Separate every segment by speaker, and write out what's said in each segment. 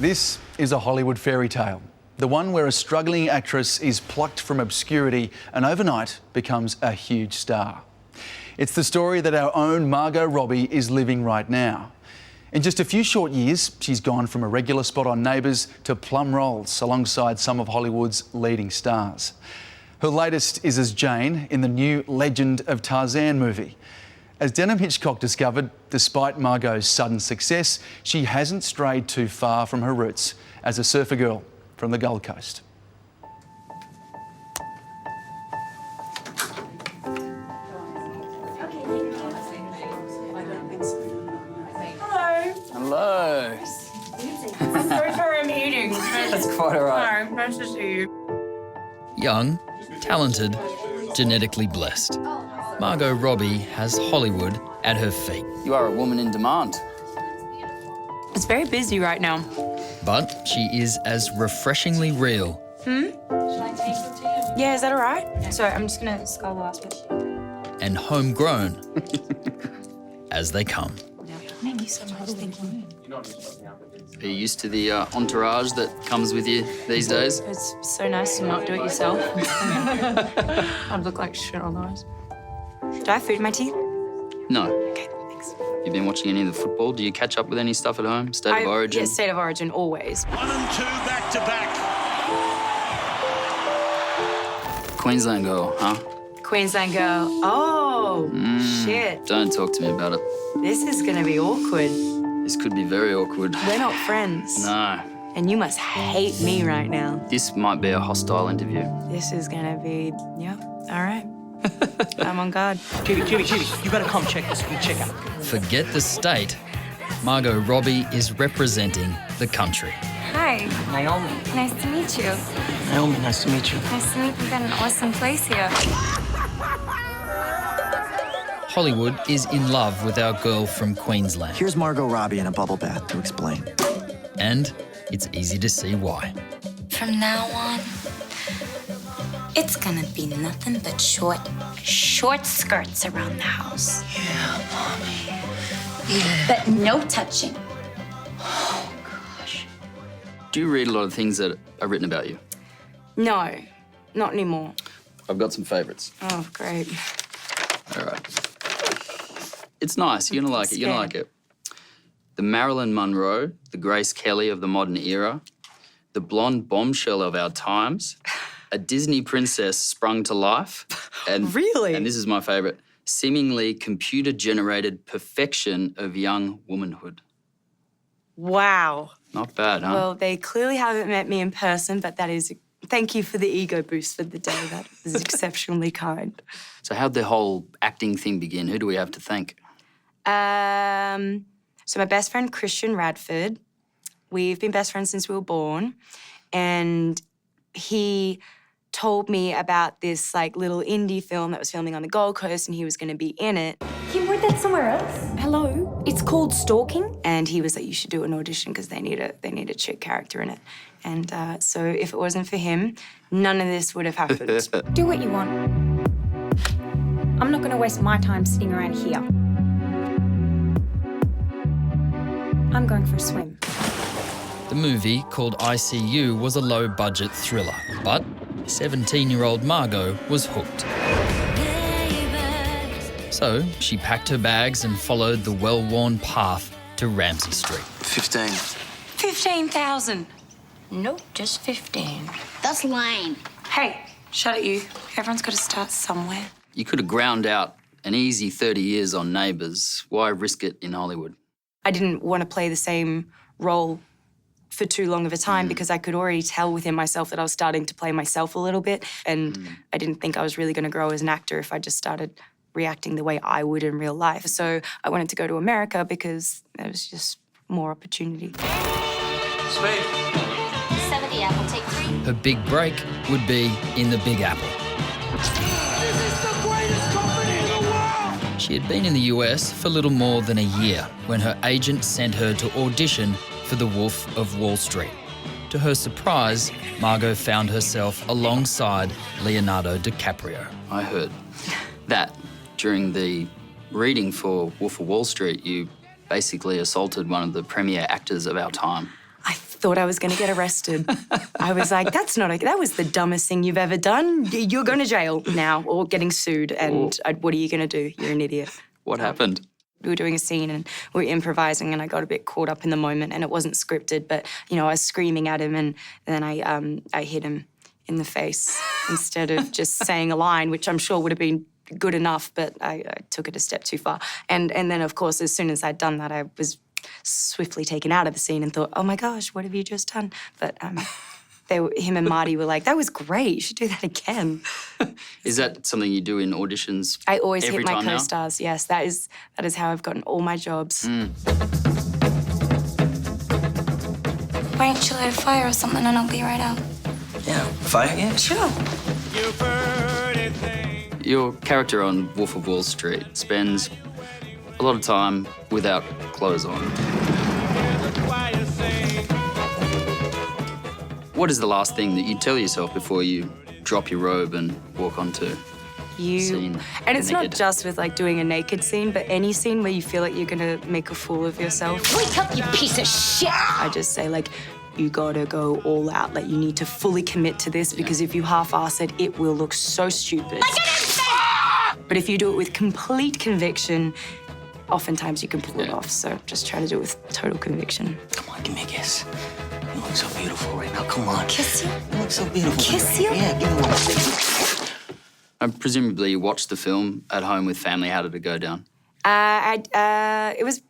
Speaker 1: This is a Hollywood fairy tale, the one where a struggling actress is plucked from obscurity and overnight becomes a huge star. It's the story that our own Margot Robbie is living right now. In just a few short years, she's gone from a regular spot on Neighbours to plum roles alongside some of Hollywood's leading stars. Her latest is as Jane in the new Legend of Tarzan movie. As Denham Hitchcock discovered, despite Margot's sudden success, she hasn't strayed too far from her roots as a surfer girl from the Gold Coast.
Speaker 2: Hello.
Speaker 3: I'm so sorry I'm eating.
Speaker 2: That's quite all right.
Speaker 3: Hi, nice to see you.
Speaker 4: Young, talented, genetically blessed. Margot Robbie has Hollywood at her feet.
Speaker 2: You are a woman in demand.
Speaker 3: It's very busy right now.
Speaker 4: But she is as refreshingly real
Speaker 3: Yeah, is that all right? Sorry, I'm just gonna scull the last bit.
Speaker 4: and homegrown as they come.
Speaker 3: Thank you so much. Thank you.
Speaker 2: Are you used to the entourage that comes with you these days?
Speaker 3: It's so nice to not do it yourself. I'd look like shit otherwise. Do I have food in my teeth?
Speaker 2: No.
Speaker 3: Okay, thanks.
Speaker 2: You've been watching any of the football? Do you catch up with any stuff at home? State of Origin?
Speaker 3: Yeah, State of Origin, always.
Speaker 5: 1 and 2 back-to-back.
Speaker 2: Queensland girl, huh?
Speaker 3: Queensland girl. Oh, shit.
Speaker 2: Don't talk to me about it.
Speaker 3: This is gonna be awkward.
Speaker 2: This could be very awkward.
Speaker 3: We're not friends.
Speaker 2: No.
Speaker 3: And you must hate me right now.
Speaker 2: This might be a hostile interview.
Speaker 3: This is gonna be, yep, all right. I'm on guard.
Speaker 6: Jimmy, you better come check this. Check out.
Speaker 4: Forget the state. Margot Robbie is representing the country.
Speaker 7: Hi,
Speaker 6: Naomi.
Speaker 7: nice to meet you.
Speaker 6: Naomi, nice to meet you.
Speaker 7: Nice to meet you. We've got an awesome place here.
Speaker 4: Hollywood is in love with our girl from Queensland.
Speaker 8: Here's Margot Robbie in a bubble bath to explain.
Speaker 4: And it's easy to see why.
Speaker 7: From now on, it's gonna be nothing but short skirts around the house.
Speaker 6: Yeah, Mommy. Yeah.
Speaker 7: But no touching.
Speaker 2: Do you read a lot of things that are written about you?
Speaker 3: No, not anymore.
Speaker 2: I've got some favourites.
Speaker 3: Oh, great.
Speaker 2: All right. It's nice. You're gonna like it. You're gonna like it. The Marilyn Monroe, the Grace Kelly of the modern era, the blonde bombshell of our times, a Disney princess sprung to life, and
Speaker 3: Really?
Speaker 2: And this is my favourite: seemingly computer-generated perfection of young womanhood.
Speaker 3: Wow.
Speaker 2: Not bad, huh?
Speaker 3: Well, they clearly haven't met me in person, but that is, thank you for the ego boost for the day. That is exceptionally kind.
Speaker 2: So how'd the whole acting thing begin? Who do we have to thank?
Speaker 3: So my best friend, Christian Radford, we've been best friends since we were born, and he told me about this like little indie film that was filming on the Gold Coast, and he was going to be in it.
Speaker 7: He wrote that somewhere else?
Speaker 3: Hello, it's called Stalking, and he was like, "You should do an audition because they need a chick character in it." And so if it wasn't for him, none of this would have happened.
Speaker 7: Do what you want. I'm not gonna waste my time sitting around here. I'm going for a swim.
Speaker 4: The movie, called ICU, was a low-budget thriller, but 17-year-old Margot was hooked. So she packed her bags and followed the well-worn path to Ramsay Street.
Speaker 8: 15.
Speaker 3: 15,000. Nope, just 15.
Speaker 9: That's lying.
Speaker 3: Hey, shut it, you. Everyone's got to start somewhere.
Speaker 2: You could have ground out an easy 30 years on Neighbours. Why risk it in Hollywood?
Speaker 3: I didn't want to play the same role for too long of a time because I could already tell within myself that I was starting to play myself a little bit, and I didn't think I was really going to grow as an actor if I just started reacting the way I would in real life. So I wanted to go to America because there was just more opportunity.
Speaker 9: Seven of the apple, take 3.
Speaker 4: Her big break would be in the Big Apple.
Speaker 5: This is the greatest company in the world!
Speaker 4: She had been in the US for little more than a year when her agent sent her to audition for The Wolf of Wall Street. To her surprise, Margot found herself alongside Leonardo DiCaprio.
Speaker 2: I heard that during the reading for Wolf of Wall Street, you basically assaulted one of the premier actors of our time.
Speaker 3: I thought I was going to get arrested. I was like, that was the dumbest thing you've ever done. You're going to jail now or getting sued. And what are you going to do? You're an idiot.
Speaker 2: What happened?
Speaker 3: We were doing a scene and we were improvising and I got a bit caught up in the moment and it wasn't scripted, but, you know, I was screaming at him and then I hit him in the face instead of just saying a line, which I'm sure would have been good enough, but I took it a step too far. And then, of course, as soon as I'd done that, I was swiftly taken out of the scene and thought, oh my gosh, what have you just done? But him and Marty were like, that was great, you should do that again.
Speaker 2: Is that something you do in auditions?
Speaker 3: I always
Speaker 2: every
Speaker 3: hit my
Speaker 2: time now?
Speaker 3: co-stars, yes. That is how I've gotten all my jobs.
Speaker 7: Why don't you light a fire or something and I'll be right out?
Speaker 6: Yeah, fire? Yeah,
Speaker 7: Sure.
Speaker 2: Your character on Wolf of Wall Street spends a lot of time without clothes on. What is the last thing that you tell yourself before you drop your robe and walk onto scene?
Speaker 3: And it's not
Speaker 2: naked?
Speaker 3: just with like doing a naked scene, but any scene where you feel like you're gonna make a fool of yourself.
Speaker 7: Wake up, you piece of shit!
Speaker 3: I just say like, you gotta go all out. Like you need to fully commit to this because if you half-ass it, it will look so stupid. But if you do it with complete conviction, oftentimes you can pull it off. So just try to do it with total conviction.
Speaker 6: Come on, give me a kiss. You look so beautiful right now. Come on.
Speaker 7: Kiss you?
Speaker 6: You look so beautiful.
Speaker 7: Kiss you?
Speaker 6: Yeah, give me one.
Speaker 2: And presumably you watched the film at home with family. How did it go down?
Speaker 3: It was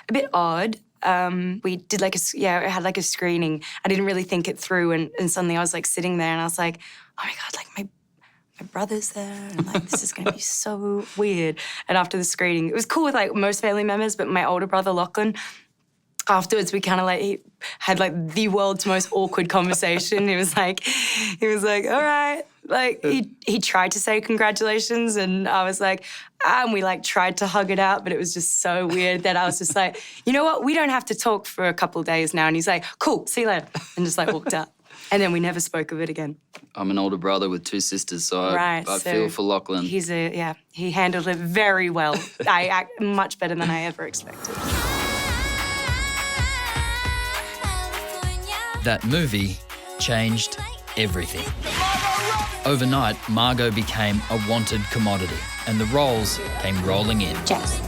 Speaker 3: a bit odd. We did like it had like a screening. I didn't really think it through, and suddenly I was like sitting there, and I was like, oh my god, like my brother's there, and like this is gonna be so weird. And after the screening, it was cool with like most family members, but my older brother Lachlan. Afterwards, we kind of like he had like the world's most awkward conversation. He was like, all right. Like he tried to say congratulations, and I was like, and we like tried to hug it out, but it was just so weird that I was just like, you know what? We don't have to talk for a couple of days now. And he's like, cool, see you later, and just like walked out. And then we never spoke of it again.
Speaker 2: I'm an older brother with 2 sisters, so I feel for Lachlan.
Speaker 3: He handled it very well. Much better than I ever expected.
Speaker 4: That movie changed everything. Overnight, Margot became a wanted commodity, and the roles came rolling in.
Speaker 7: Jess.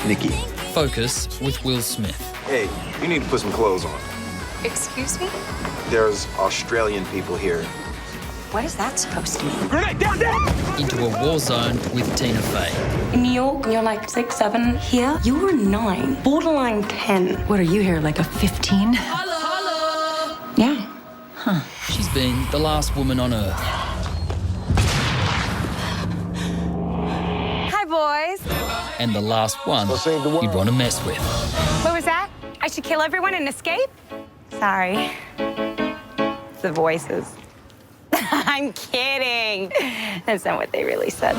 Speaker 8: Nikki.
Speaker 4: Focus with Will Smith.
Speaker 10: Hey, you need to put some clothes on.
Speaker 7: Excuse me?
Speaker 10: There's Australian people here.
Speaker 7: What is that supposed to mean?
Speaker 10: Grenade, down!
Speaker 4: Into a war zone with Tina Fey.
Speaker 7: In New York, you're like 6, 7. Here, you were 9, borderline 10.
Speaker 11: What are you here, like a 15?
Speaker 7: Yeah.
Speaker 4: She's been the last woman on Earth.
Speaker 11: Hi, boys.
Speaker 4: And the last one you'd want to mess with.
Speaker 11: What was that? I should kill everyone and escape? Sorry. The voices. I'm kidding. That's not what they really said.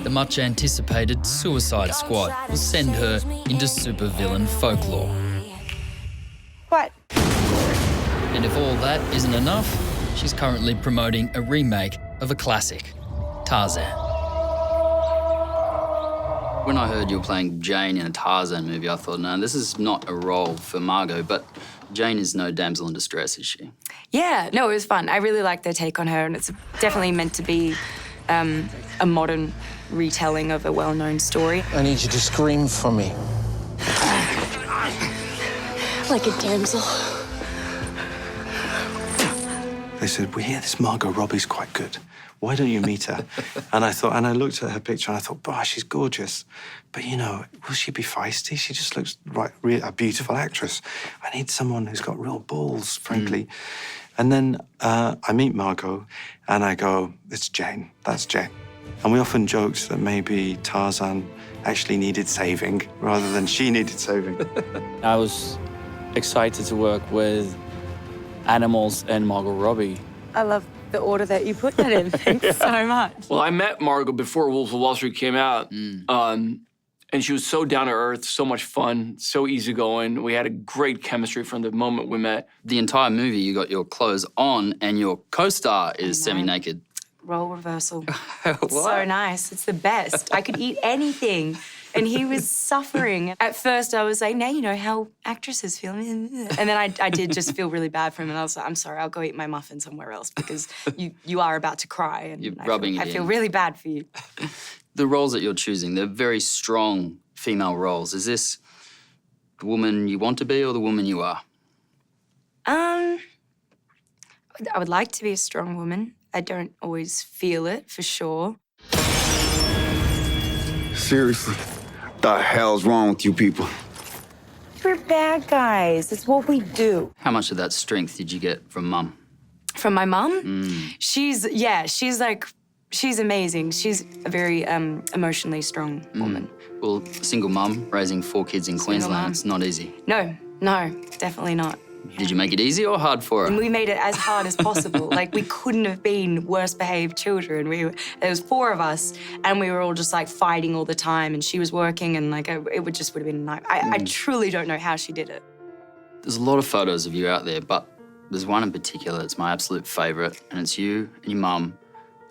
Speaker 4: The much anticipated Suicide Squad will send her into supervillain folklore.
Speaker 11: What?
Speaker 4: And if all that isn't enough, she's currently promoting a remake of a classic, Tarzan.
Speaker 2: When I heard you were playing Jane in a Tarzan movie, I thought, no, this is not a role for Margot, but Jane is no damsel in distress, is she?
Speaker 3: Yeah, no, it was fun. I really liked their take on her, and it's definitely meant to be a modern retelling of a well-known story.
Speaker 6: I need you to scream for me.
Speaker 7: Like a damsel.
Speaker 10: They said, we hear this Margot Robbie's quite good. Why don't you meet her? And I looked at her picture and I thought, bah, she's gorgeous. But, you know, will she be feisty? She just looks a beautiful actress. I need someone who's got real balls, frankly. And then I meet Margot and I go, it's Jane, that's Jane. And we often joked that maybe Tarzan actually needed saving rather than she needed saving.
Speaker 12: I was excited to work with animals and Margot Robbie.
Speaker 3: I love the order that you put that in. Thanks so much.
Speaker 12: Well, I met Margot before Wolf of Wall Street came out, and she was so down to earth, so much fun, so easygoing. We had a great chemistry from the moment we met.
Speaker 2: The entire movie, you got your clothes on, and your co-star is semi-naked.
Speaker 3: Role reversal. It's so nice. It's the best. I could eat anything and he was suffering. At first, I was like, now you know how actresses feel. And then I did just feel really bad for him, and I was like, I'm sorry, I'll go eat my muffin somewhere else because you are about to cry. And
Speaker 2: You're rubbing it in.
Speaker 3: I feel really bad for you.
Speaker 2: The roles that you're choosing, they're very strong female roles. Is this the woman you want to be or the woman you are?
Speaker 3: I would like to be a strong woman. I don't always feel it, for sure.
Speaker 13: Seriously, the hell's wrong with you people?
Speaker 3: We're bad guys. It's what we do.
Speaker 2: How much of that strength did you get from Mum?
Speaker 3: From my mum? She's amazing. She's a very emotionally strong woman.
Speaker 2: Well, single mum, raising 4 kids in Queensland, it's not easy.
Speaker 3: No, definitely not.
Speaker 2: Did you make it easy or hard for her?
Speaker 3: And we made it as hard as possible. Like, we couldn't have been worse behaved children. There was 4 of us, and we were all just like fighting all the time, and she was working, and like it would have been a nightmare. I truly don't know how she did it.
Speaker 2: There's a lot of photos of you out there, but there's one in particular that's my absolute favourite, and it's you and your mum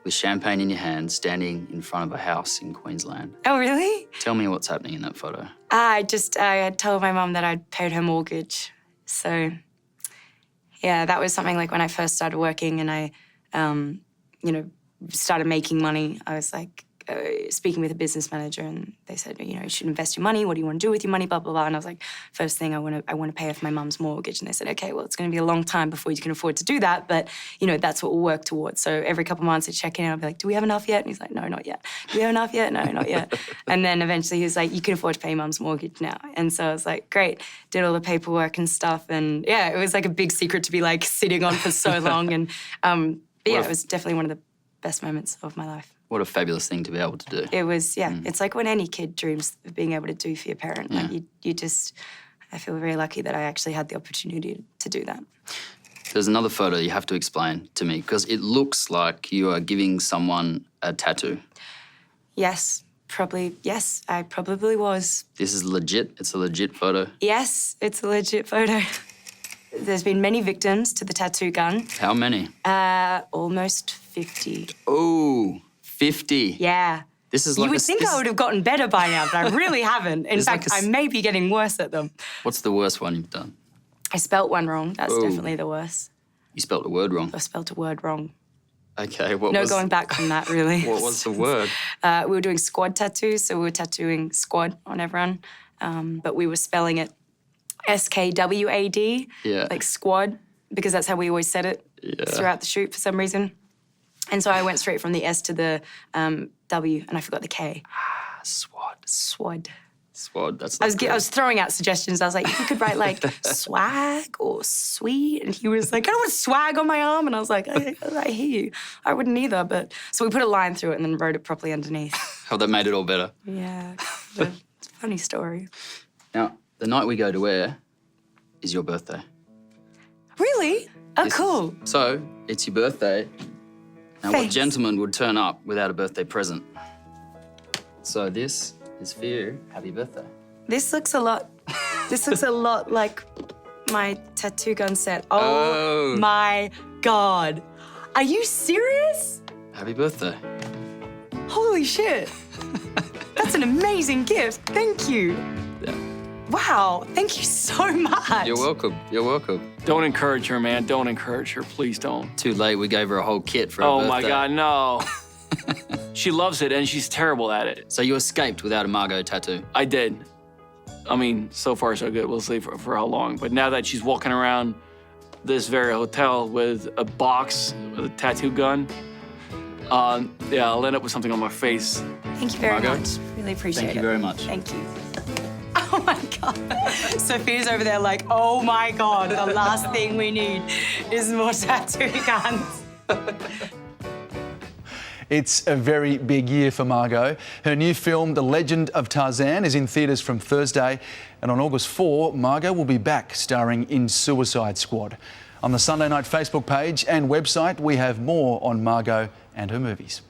Speaker 2: with champagne in your hand, standing in front of a house in Queensland.
Speaker 3: Oh, really?
Speaker 2: Tell me what's happening in that photo.
Speaker 3: I told my mum that I'd paid her mortgage. So, yeah, that was something like when I first started working and I, started making money. I was like speaking with a business manager, and they said, you should invest your money. What do you want to do with your money? Blah, blah, blah. And I was like, first thing, I want to pay off my mum's mortgage. And they said, okay, well, it's going to be a long time before you can afford to do that, but, that's what we'll work towards. So every couple of months, I'd check in, and I'd be like, do we have enough yet? And he's like, no, not yet. Do we have enough yet? No, not yet. And then eventually he was like, you can afford to pay mum's mortgage now. And so I was like, great. Did all the paperwork and stuff. And yeah, it was like a big secret to be like sitting on for so long. And but yeah, it was definitely one of the best moments of my life.
Speaker 2: What a fabulous thing to be able to do.
Speaker 3: It was, it's like when any kid dreams of being able to do for your parent.
Speaker 2: Yeah.
Speaker 3: Like you just, I feel very lucky that I actually had the opportunity to do that.
Speaker 2: There's another photo you have to explain to me, because it looks like you are giving someone a tattoo.
Speaker 3: Yes, I probably was.
Speaker 2: This is legit? It's a legit photo?
Speaker 3: Yes, it's a legit photo. There's been many victims to the tattoo gun.
Speaker 2: How many?
Speaker 3: Almost 50.
Speaker 2: Oh, 50.
Speaker 3: Yeah.
Speaker 2: This is like
Speaker 3: you would think I would have gotten better by now, but I really haven't. In fact, I may be getting worse at them.
Speaker 2: What's the worst one you've done?
Speaker 3: I spelt one wrong. That's definitely the worst.
Speaker 2: You spelt a word wrong?
Speaker 3: I spelt a word wrong.
Speaker 2: Okay,
Speaker 3: No going back from that, really.
Speaker 2: What was the word?
Speaker 3: We were doing squad tattoos, so we were tattooing squad on everyone, but we were spelling it SKWAD, like squad, because that's how we always said it throughout the shoot for some reason. And so I went straight from the S to the W, and I forgot the K.
Speaker 2: Swad.
Speaker 3: Swad,
Speaker 2: that's
Speaker 3: I was throwing out suggestions. I was like, you could write like swag or sweet. And he was like, I don't want swag on my arm. And I was like, I hear you. I wouldn't either. But so we put a line through it and then wrote it properly underneath.
Speaker 2: Oh, that made it all better.
Speaker 3: Yeah, it's a funny story.
Speaker 2: Now, the night we go to air is your birthday.
Speaker 3: Really? Oh, cool.
Speaker 2: So, it's your birthday. Now, what gentleman would turn up without a birthday present? So this is for you. Happy birthday.
Speaker 3: This looks a lot like my tattoo gun set. Oh my God. Are you serious?
Speaker 2: Happy birthday.
Speaker 3: Holy shit. That's an amazing gift. Thank you.
Speaker 2: Yeah.
Speaker 3: Wow, thank you so much.
Speaker 2: You're welcome.
Speaker 12: Don't encourage her, man. Don't encourage her. Please don't.
Speaker 2: Too late. We gave her a whole kit for her birthday.
Speaker 12: Oh, my God, no. She loves it, and she's terrible at it.
Speaker 2: So you escaped without a Margot tattoo?
Speaker 12: I did. I mean, so far so good. We'll see for how long. But now that she's walking around this very hotel with a box with a tattoo gun, yeah, I'll end up with something on my face.
Speaker 3: Thank you very much. Really appreciate it.
Speaker 2: Thank you very much.
Speaker 3: Thank you. Oh my God. Sophia's over there like, oh my God, the last thing we need is more tattoo guns.
Speaker 1: It's a very big year for Margot. Her new film, The Legend of Tarzan, is in theatres from Thursday. And on August 4, Margot will be back starring in Suicide Squad. On the Sunday Night Facebook page and website, we have more on Margot and her movies.